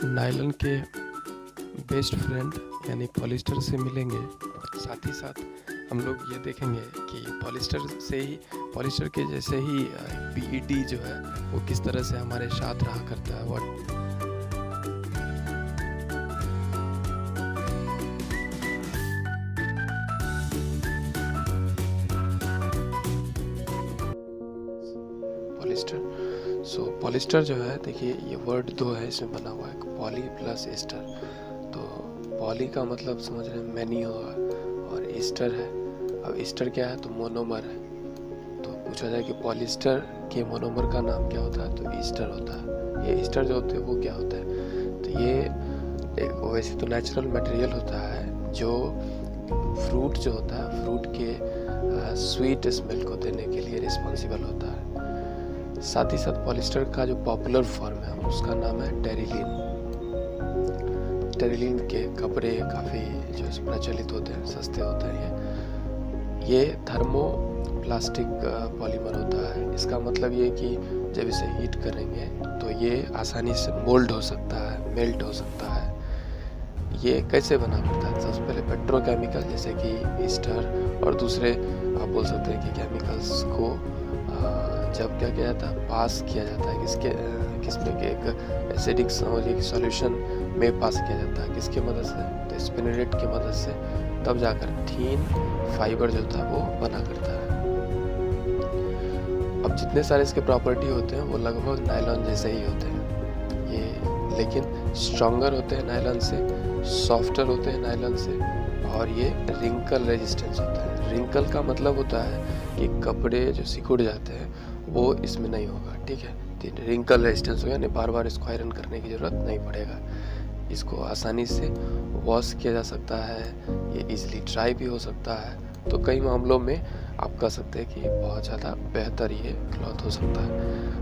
Nylon के best friend यानी polyester से मिलेंगे। साथ ही साथ हम लोग ये देखेंगे कि पॉलिस्टर के जैसे ही पीईटी जो है वो किस तरह से हमारे साथ रहा करता है। व्हाट पॉलिस्टर जो है, देखिए ये वर्ड दो है इसमें बना हुआ है, पॉली प्लस एस्टर। तो पॉली का मतलब समझ रहे हैं मैनी होगा, और ईस्टर है। अब ईस्टर क्या है, तो मोनोमर है। तो पूछा जाए कि पॉलिस्टर के मोनोमर का नाम क्या होता है, तो ईस्टर होता है। ये ईस्टर जो होते हैं वो क्या होता है, तो ये एक वैसे तो नेचुरल मटेरियल होता है जो फ्रूट जो होता है, फ्रूट के स्वीट स्मेल को देने के लिए रिस्पॉन्सिबल होता है। साथ ही साथ पॉलिस्टर का जो पॉपुलर फॉर्म है उसका नाम है टेरिलीन। टेरिलीन के कपड़े काफ़ी जो प्रचलित होते हैं, सस्ते होते हैं। ये थर्मोप्लास्टिक पॉलीमर होता है। इसका मतलब ये कि जब इसे हीट करेंगे तो ये आसानी से मोल्ड हो सकता है, मेल्ट हो सकता है। ये कैसे बना पड़ता है, सबसे पहले पेट्रोकेमिकल जैसे कि ईस्टर और दूसरे आप बोल सकते हैं कि केमिकल्स को जब क्या किया जाता है, पास किया जाता है किसमें कि एक एसिडिक सॉल्यूशन में पास किया जाता है। किसके मदद से, तो स्पिनरेट की मदद से, तब जाकर थीन फाइबर जो था वो बना करता है। अब जितने सारे इसके प्रॉपर्टी होते हैं वो लगभग नायलॉन जैसे ही होते हैं ये, लेकिन स्ट्रॉन्गर होते हैं नायलॉन से, सॉफ्टर होते हैं नायलॉन से, और ये रिंकल रेजिस्टेंस होता है। रिंकल का मतलब होता है कि कपड़े जो सिकुड़ जाते हैं वो इसमें नहीं होगा, ठीक है। तो रिंकल रेजिस्टेंस हो, यानी बार बार इसको आयरन करने की ज़रूरत नहीं पड़ेगा। इसको आसानी से वॉश किया जा सकता है, ये इजीली ड्राई भी हो सकता है। तो कई मामलों में आप कह सकते हैं कि बहुत ज़्यादा बेहतर ये क्लॉथ हो सकता है।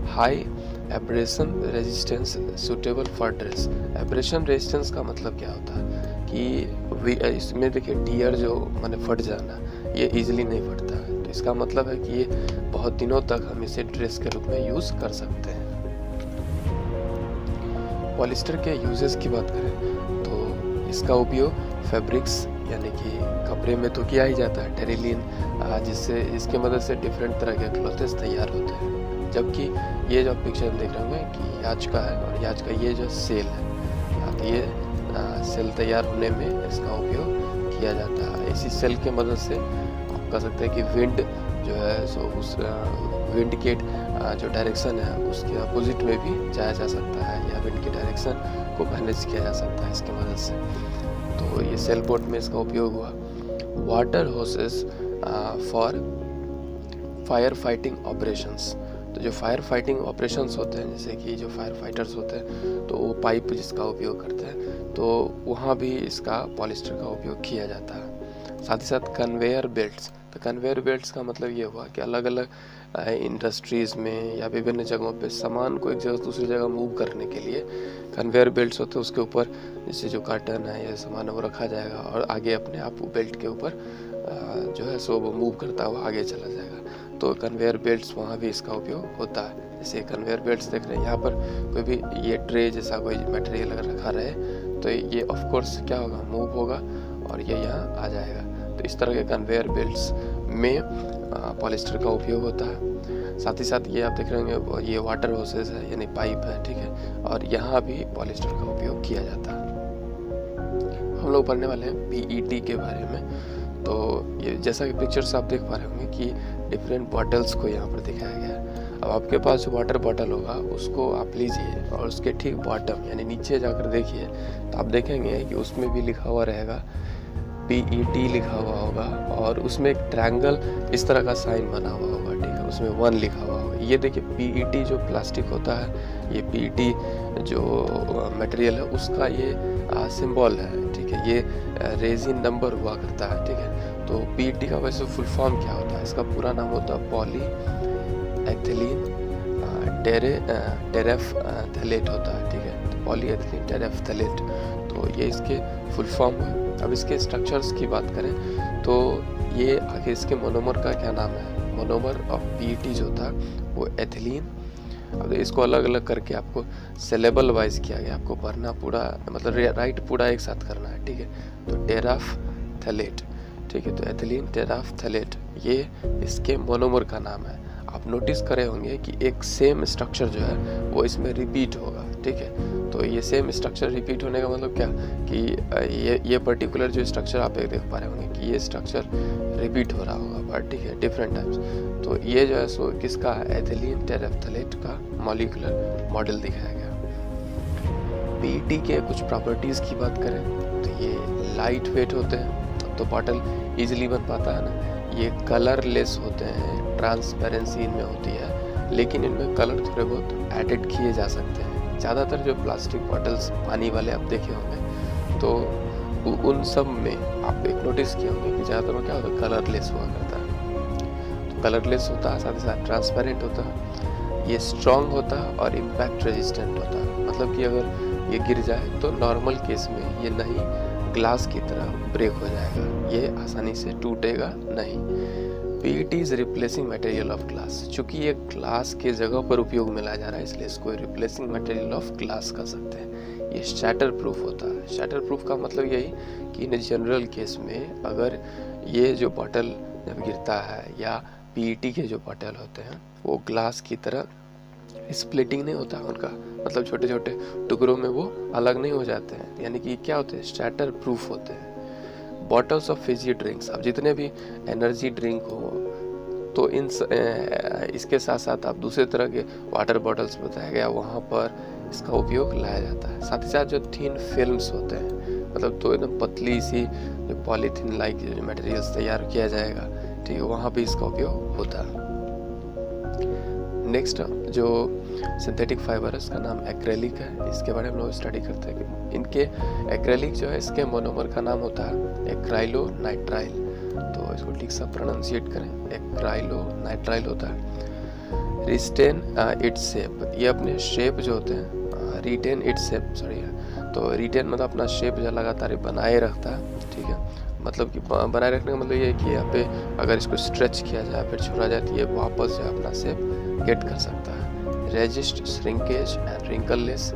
High abrasion resistance suitable for dress. Abrasion resistance का मतलब क्या होता है कि इसमें देखिए टियर जो माने फट जाना, ये इजीली नहीं फटता है। तो इसका मतलब है कि ये बहुत दिनों तक हम इसे ड्रेस के रूप में यूज़ कर सकते हैं। पॉलिस्टर के यूजेस की बात करें तो इसका उपयोग फैब्रिक्स यानी कि कपड़े में तो किया ही जाता है, टेरिलीन, इसके मदद से डिफरेंट तरह के क्लॉथेस तैयार होते हैं। जबकि ये जो पिक्चर देख रहे होंगे कि याच का है, और याच का ये जो सेल है, तो ये सेल तैयार होने में इसका उपयोग किया जाता है। इसी सेल के मदद से आप कह सकते हैं कि विंड जो है सो उस विंड के जो डायरेक्शन है उसके अपोजिट में भी जाया जा सकता है, या विंड की डायरेक्शन को मैनेज किया जा सकता है इसकी मदद से। तो ये सेल बोट में इसका उपयोग हुआ। Water hoses for fire fighting operations. तो जो फायर फाइटिंग ऑपरेशंस होते हैं, जैसे कि जो फायर फाइटर्स होते हैं तो वो पाइप जिसका उपयोग करते हैं, तो वहाँ भी इसका पॉलिस्टर का उपयोग किया जाता है। साथ ही साथ कन्वेयर बेल्ट्स। तो कन्वेयर बेल्ट्स का मतलब ये हुआ कि अलग अलग इंडस्ट्रीज़ में या विभिन्न जगहों पे सामान को एक जगह से दूसरी जगह मूव करने के लिए कन्वेयर बेल्ट्स होते हैं। उसके ऊपर जैसे जो कार्टन है या सामान है वो रखा जाएगा, और आगे अपने आप बेल्ट के ऊपर जो है सो वो मूव करता है, वो आगे चला जाएगा। तो कन्वेयर बेल्ट्स वहाँ भी इसका उपयोग होता है। जैसे कन्वेयर बेल्ट्स देख रहे हैं यहाँ पर, कोई भी ये ट्रे जैसा कोई मटेरियल अगर रखा रहे तो ये ऑफ कोर्स क्या होगा, मूव होगा और ये यहाँ आ जाएगा। तो इस तरह के कन्वेयर बेल्ट्स में पॉलिस्टर का उपयोग होता है। साथ ही साथ ये आप देख रहे होंगे ये वाटर होसेस है, यानी पाइप है, ठीक है, और यहाँ भी पॉलिस्टर का उपयोग किया जाता है। हम लोग पढ़ने वाले हैं पीईटी के बारे में। तो ये जैसा कि पिक्चर्स आप देख पा रहे होंगे कि डिफरेंट बॉटल्स को यहाँ पर दिखाया गया है। अब आपके पास जो वाटर बॉटल होगा उसको आप लीजिए और उसके ठीक बॉटम यानी नीचे जाकर देखिए, तो आप देखेंगे कि उसमें भी लिखा हुआ रहेगा पीईटी लिखा हुआ होगा, और उसमें एक ट्रायंगल इस तरह का साइन बना हुआ होगा, ठीक है, उसमें 1 लिखा हुआ होगा। ये देखिए पीईटी जो प्लास्टिक होता है, ये पीईटी जो मटेरियल है उसका ये सिंबल है, ठीक है, ये रेजिन नंबर हुआ करता है, ठीक है। तो पीईटी का वैसे फुल फॉर्म क्या होता है, इसका पूरा नाम होता है पॉली एथिलीन टेरेफ्थैलेट होता है, ठीक है, तो पॉली एथिलीन टेरेफ्थैलेट, तो ये इसके फुल फॉर्म है। अब इसके स्ट्रक्चर्स की बात करें तो ये आगे इसके मोनोमर का क्या नाम है, मोनोमर ऑफ पीईटी जो था वो एथिलीन अब इसको अलग अलग करके आपको सिलेबल वाइज किया गया, आपको पढ़ना पूरा मतलब राइट पूरा एक साथ करना है, ठीक है। तो टेराफ्थैलेट, ठीक है, तो एथिलीन टेराफ्थैलेट ये इसके मोनोमर का नाम है। आप नोटिस करे होंगे कि एक सेम स्ट्रक्चर जो है वो इसमें रिपीट होगा, ठीक है। तो ये सेम स्ट्रक्चर रिपीट होने का मतलब क्या कि ये पर्टिकुलर जो स्ट्रक्चर आप देख पा रहे होंगे कि ये स्ट्रक्चर रिपीट हो रहा होगा, बट ठीक है डिफरेंट टाइप्स। तो ये जो है सो किसका एथिलीन टेराफ्थैलेट का मॉलिक्यूलर मॉडल दिखाया गया। पीईटी के कुछ प्रॉपर्टीज़ की बात करें तो ये लाइट वेट होते हैं, तो बॉटल इजीली बन पाता है ना। ये कलरलेस होते हैं, ट्रांसपेरेंसी इनमें होती है, लेकिन इनमें कलर थोड़े बहुत एडिड किए जा सकते हैं। ज़्यादातर जो प्लास्टिक बॉटल्स पानी वाले आप देखे होंगे तो उन सब में आप एक नोटिस किए होंगे कि ज़्यादातर में क्या होता है, कलरलेस हुआ करता है। तो कलरलेस होता है, साथ ही साथ ट्रांसपेरेंट होता है, ये स्ट्रॉन्ग होता है और इम्पैक्ट रेजिस्टेंट होता है। मतलब कि अगर ये गिर जाए तो नॉर्मल केस में ये नहीं ग्लास की तरह ब्रेक हो जाएगा, ये आसानी से टूटेगा नहीं। PET is replacing material of glass, चूंकि ये ग्लास के जगह पर उपयोग में लाया जा रहा है इसलिए इसको रिप्लेसिंग मटेरियल ऑफ ग्लास कर सकते हैं। ये शैटर प्रूफ होता है। शैटर प्रूफ का मतलब यही कि इन जनरल केस में अगर ये जो बॉटल जब गिरता है या पीईटी के जो बॉटल होते हैं वो ग्लास की तरह स्प्लिटिंग नहीं होता उनका, मतलब छोटे छोटे टुकड़ों में वो अलग नहीं हो जाते हैं, यानी कि क्या होते हैं, शैटर प्रूफ होते हैं। बॉटल्स ऑफ फिजी ड्रिंक्स, अब जितने भी एनर्जी ड्रिंक हो तो इसके साथ साथ आप दूसरे तरह के वाटर बॉटल्स बताया गया वहाँ पर इसका उपयोग लाया जाता है। साथ ही साथ जो थिन फिल्म्स होते हैं, मतलब तो एकदम पतली सी जो पॉलीथीन लाइक जो मटेरियल्स तैयार किया जाएगा, ठीक है, वहाँ भी इसका उपयोग होता है। नेक्स्ट जो सिंथेटिक फाइबर है इसका नाम एक्रेलिक है। इसके बारे में हम लोग स्टडी करते हैं कि इनके एक्रेलिक जो है इसके मोनोमर का नाम होता है एक्राइलोनाइट्राइल। तो इसको ठीक से प्रोनाउंसिएट करें, एक्राइलोनाइट्राइल होता है। रिटेन इट्स शेप, ये अपने शेप जो होते हैं, रिटेन इट्स शेप सॉरी, तो रिटेन मतलब अपना शेप जो लगातार बनाए रखता है, ठीक है। मतलब कि बनाए रखने का मतलब ये है कि यहाँ पे अगर इसको स्ट्रेच किया जाए फिर छोड़ा जाए तो ये वापस जो अपना शेप गेट कर सकता है। रेजिस्ट श्रिंकेज एंड रिंकललेस,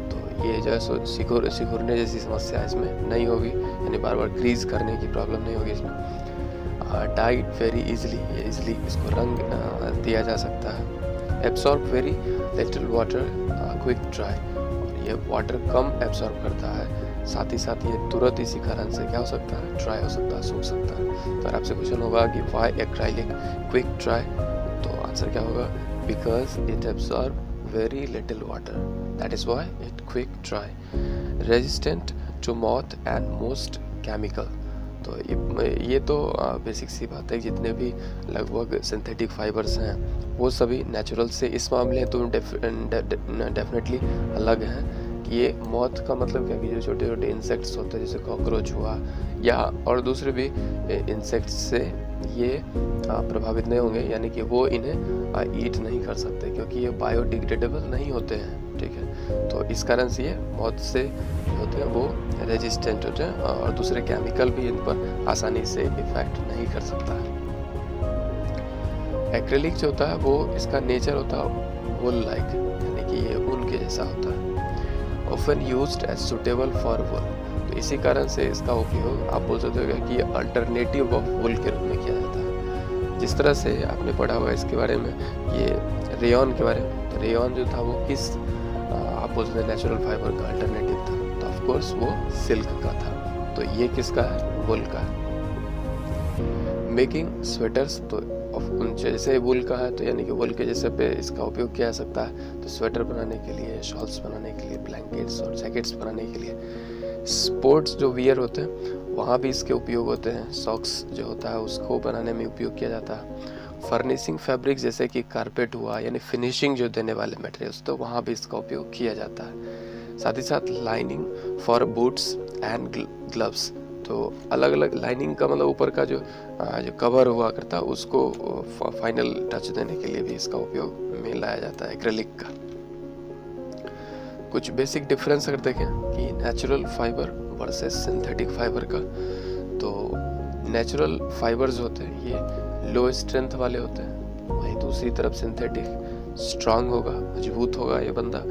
तो ये जो है सो सिकुड़ने जैसी समस्या इसमें नहीं होगी, यानी बार बार क्रीज करने की प्रॉब्लम नहीं होगी इसमें। डाइड वेरी इजीली, ये इजीली इसको रंग दिया जा सकता है। Absorb very little water, quick dry, और ये वाटर कम एब्सॉर्ब करता है, साथ ही साथ ये तुरंत इसी कारण से क्या हो सकता है, ड्राई हो सकता है, सूख सकता है। तो आपसे क्वेश्चन होगा कि वाई एक्राइलिक क्विक ड्राई, तो आंसर क्या होगा, because it absorb very little water, that is why it quick dry, resistant to moth and most chemical। तो ये तो बेसिक सी बात है, जितने भी लगभग सिंथेटिक फाइबर्स हैं वो सभी नेचुरल से इस मामले तो डेफिनेटली अलग हैं कि ये मौत का मतलब क्या कि जो छोटे छोटे इंसेक्ट्स होते हैं जैसे कॉकरोच हुआ या और दूसरे भी इंसेक्ट्स से ये प्रभावित नहीं होंगे, यानी कि वो इन्हें ईट नहीं कर सकते क्योंकि ये बायोडिग्रेडेबल नहीं होते हैं, ठीक है। तो इस कारण से ये मौत से होते हैं वो रेजिस्टेंट होते हैं और दूसरे केमिकल भी इन पर आसानी से इफेक्ट नहीं कर सकता है। एक्रेलिक जो होता है वो इसका नेचर होता है वुल लाइक, यानी कि ये ऊन के जैसा होता है। Often used as suitable for wool, तो इसी कारण से इसका उपयोग आप बोल सकते हो कि अल्टरनेटिव ऑफ वुल के रूप में किया जाता है। जिस तरह से आपने पढ़ा होगा इसके बारे में, ये रेयॉन के बारे में, तो रेयॉन जो था वो किस आप बोल सकते हैं नेचुरल फाइबर का अल्टरनेटिव था, तो ऑफ कोर्स वो सिल्क का था। तो ये किसका है, वुल का है। मेकिंग स्वेटर्स, तो जैसे वुल का है तो यानी कि वुल के जैसे पे इसका उपयोग किया जा सकता है, तो स्वेटर बनाने के लिए, शॉल्स बनाने के लिए, ब्लैंकेट्स और जैकेट्स बनाने के लिए। स्पोर्ट्स जो वियर होते हैं वहाँ भी इसके उपयोग होते हैं। सॉक्स जो होता है उसको बनाने में उपयोग किया जाता है। फर्निशिंग फैब्रिक जैसे कि कारपेट हुआ, यानी फिनिशिंग जो देने वाले मटेरियल्स, तो वहाँ भी इसका उपयोग किया जाता है। साथ ही साथ lining for boots and gloves, तो अलग अलग लाइनिंग का मतलब ऊपर का जो कवर हुआ करता है उसको फाइनल टच देने के लिए भी इसका उपयोग में लाया जाता है एक्रेलिक का। कुछ बेसिक डिफरेंस अगर देखें कि natural fibre versus synthetic fibre का, तो नेचुरल फाइबर्स होते हैं ये लो स्ट्रेंथ वाले होते हैं, वहीं दूसरी तरफ सिंथेटिक स्ट्रांग होगा, मजबूत होगा ये बंदा।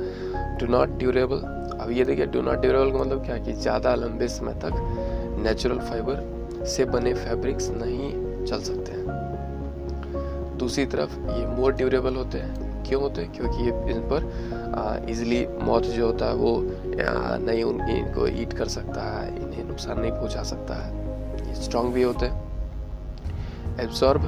डू नॉट ड्यूरेबल, अब ये देखिए डू नॉट ड्यूरेबल का मतलब क्या कि ज़्यादा लंबे समय तक नेचुरल फाइबर से बने फैब्रिक्स नहीं चल सकते हैं। दूसरी तरफ ये मोर ड्यूरेबल होते हैं। क्यों होते हैं? क्योंकि ये इन पर इजीली मॉथ जो होता है वो नहीं इनको ईट कर सकता है, इन्हें नुकसान नहीं पहुंचा सकता है। ये स्ट्रांग भी होते हैं। Absorb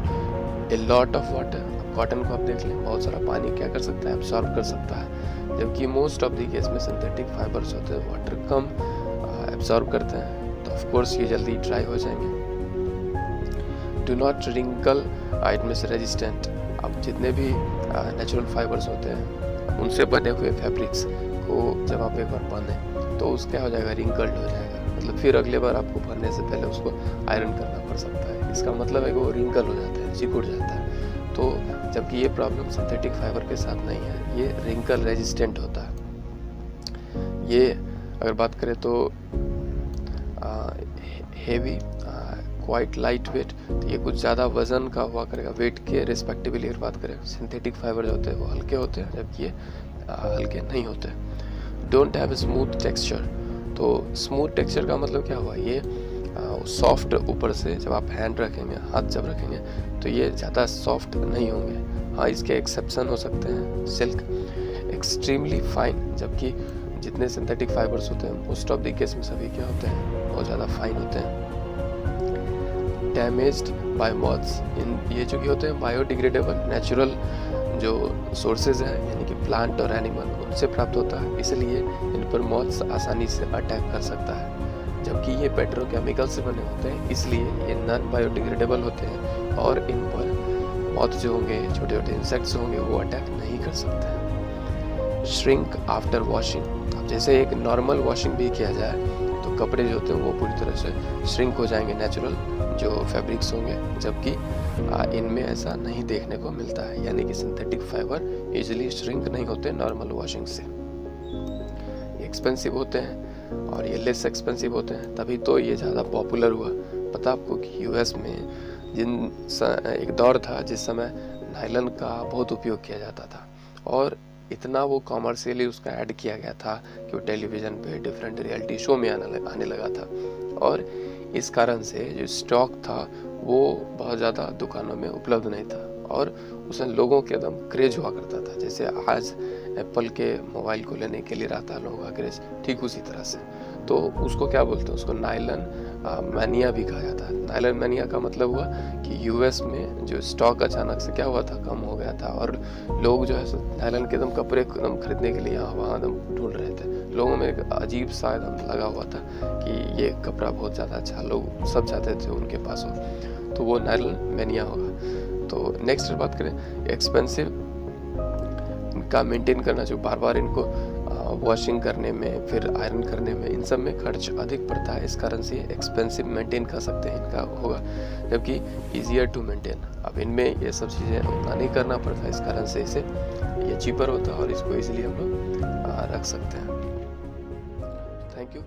a lot of water, cotton को आप देख लें, बहुत सारा पानी क्या कर सकता है? एब्जॉर्ब कर सकता है। जबकि मोस्ट ऑफ द केस में सिंथेटिक फाइबर्स होते हैं वाटर कम एब्जॉर्ब करते हैं, तो ऑफ कोर्स ये जल्दी ड्राई हो जाएंगे। डू नॉट रिंकल, इनमें से रेजिस्टेंट, अब जितने भी नेचुरल फाइबर्स होते हैं उनसे बने हुए फैब्रिक्स को जब आप एक बार पहने तो उसका हो जाएगा, रिंकल्ड हो जाएगा, मतलब फिर अगले बार आपको पहनने से पहले उसको आयरन करना पड़ सकता है। इसका मतलब है कि वो रिंकल हो जाता है, सिकुड़ जाता है। तो जबकि ये प्रॉब्लम सिंथेटिक फाइबर के साथ नहीं है, ये रिंकल रेजिस्टेंट होता है। ये अगर बात करें तो हेवी, क्वाइट लाइट वेट, तो ये कुछ ज़्यादा वजन का हुआ करेगा। वेट के रिस्पेक्टिवली अगर बात करें, सिंथेटिक फाइबर जो होते हैं वो हल्के होते हैं, जबकि ये हल्के नहीं होते। डोंट हैव स्मूथ टेक्सचर, तो स्मूथ टेक्सचर का मतलब क्या हुआ? ये सॉफ्ट ऊपर से जब आप हैंड रखेंगे, हाथ जब रखेंगे तो ये ज़्यादा सॉफ्ट नहीं होंगे। हाँ, इसके एक्सेप्शन हो सकते हैं, सिल्क। एक्सट्रीमली फाइन, जबकि जितने सिंथेटिक फाइबर्स होते हैं मोस्ट ऑफ द केस में सभी क्या होते हैं? बहुत ज़्यादा फाइन होते हैं। डैमेज्ड बाय मॉथ्स, इन ये जो कि होते हैं बायोडिग्रेडेबल, नेचुरल जो सोर्सेज हैं यानी कि प्लांट और एनिमल, उनसे प्राप्त होता है, इसलिए इन पर मॉथ्स आसानी से अटैक कर सकता है। जबकि ये पेट्रोकेमिकल से बने होते हैं, इसलिए ये नॉन बायोडिग्रेडेबल होते हैं और इन पर मॉथ जो होंगे, छोटे छोटे इंसेक्ट्स होंगे, वो अटैक नहीं कर सकते हैं। श्रिंक आफ्टर वॉशिंग, अब जैसे एक नॉर्मल वॉशिंग भी किया जाए तो कपड़े जो होते हैं वो पूरी तरह से श्रिंक हो जाएंगे, नेचुरल जो फैब्रिक्स होंगे, जबकि इनमें ऐसा नहीं देखने को मिलता है, यानी कि सिंथेटिक फाइबर इजीली श्रिंक नहीं होते नॉर्मल वॉशिंग से। एक्सपेंसिव होते हैं और ये लेस एक्सपेंसिव होते हैं, तभी तो ये ज़्यादा पॉपुलर हुआ। पता आपको कि यूएस में एक दौर था जिस समय नायलन का बहुत उपयोग किया जाता था और इतना वो कॉमर्शियली उसका ऐड किया गया था कि वो टेलीविज़न पे डिफरेंट रियलिटी शो में आने लगा था, और इस कारण से जो स्टॉक था वो बहुत ज़्यादा दुकानों में उपलब्ध नहीं था और उसमें लोगों के एकदम क्रेज हुआ करता था। जैसे आज एप्पल के मोबाइल को लेने के लिए रहता है लोगों का क्रेज, ठीक उसी तरह से। तो उसको क्या बोलते हैं? उसको नायलन मैनिया भी कहा जाता है। नायलन मैनिया का मतलब हुआ कि यूएस में जो स्टॉक अचानक से क्या हुआ था, कम हो गया था और लोग जो है नायलन के एकदम कपड़े एकदम खरीदने के लिए यहाँ वहाँ एकदम ढूंढ रहे थे। लोगों में एक अजीब सा एकदम लगा हुआ था कि ये कपड़ा बहुत ज़्यादा अच्छा, लोग सब चाहते थे उनके पास हो, तो वो नायलन मैनिया होगा। तो नेक्स्ट बात करें, एक्सपेंसिव, इनका मेंटेन करना, जो बार बार इनको वॉशिंग करने में, फिर आयरन करने में, इन सब में खर्च अधिक पड़ता है, इस कारण से एक्सपेंसिव मेंटेन कर सकते हैं इनका होगा, जबकि ईजियर टू मेंटेन। अब इनमें ये सब चीज़ें उतना नहीं करना पड़ता, इस कारण से इसे ये चीपर होता है और इसको इजीली हम लोग रख सकते हैं। Thank you.